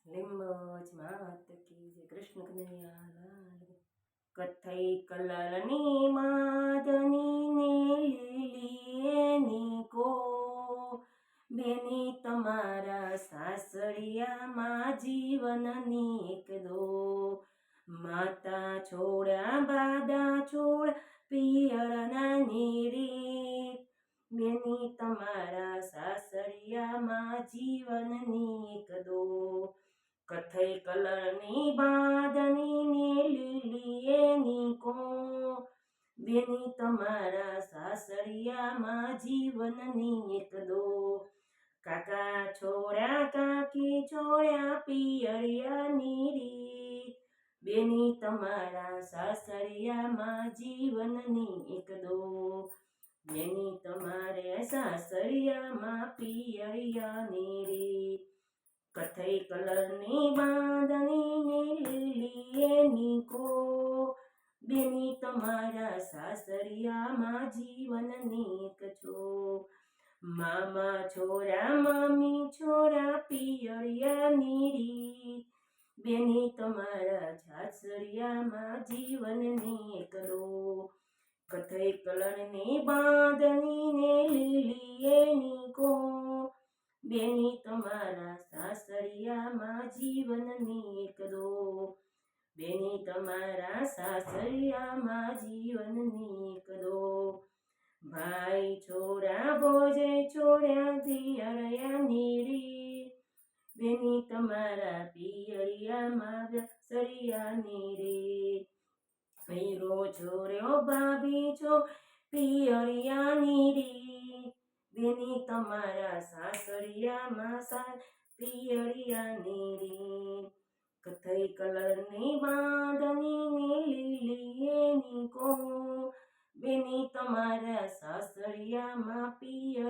લીંબજ માત કી જય. કૃષ્ણ કનૈયા લાલ. કથઈ કલરની માદની ને લીલી એની કો બેની તમારા સાસરિયામાં જીવનની એક દો માતા છોડ્યા બાદા છોડ પિયરના નીરી બેની તમારા સાસરિયામાં જીવનની એક દો કથઈ કલરની બાંધણી ને લીલી એની કો બેની તમારા સાસરિયામાં જીવનની એક દો કાકા છોડ્યા કાકી છોડ્યા પિયરિયાની રીત બેની તમારા સાસરિયામાં જીવનની એક દો બેની તમારે સાસરિયામાં પિયરિયાની રીત કથઈ કલરની બાંધણી ને લીલી એની કો બેની તમારા સાસરિયામાં જીવનની એક છો મામા છોરા મમ્મી છોરા પિયરિયાની રીત બેની તમારા સાસરિયામાં જીવનની એક દો કથઈ કલરની બાંધણી ને લીલી એની કો બેની તમારા સાસરિયામાં જીવનની એક દો બેની તમારા સાસરિયામાં જીવનની એક દો ભાઈ છોરા ભોજે છોડ્યા પિયરિયાની રીત બેની તમારા પિયરિયામાં સરિયાની રીત ભૈરો છોર્યો ભાભી છો પિયરિયાની રીત બેની તમારા સાસરિયામાં પિયરિયાની રીત કથઈ કલરની બાંધણી ને લીલી એની કો બેની તમારા સાસરિયામાં પિયર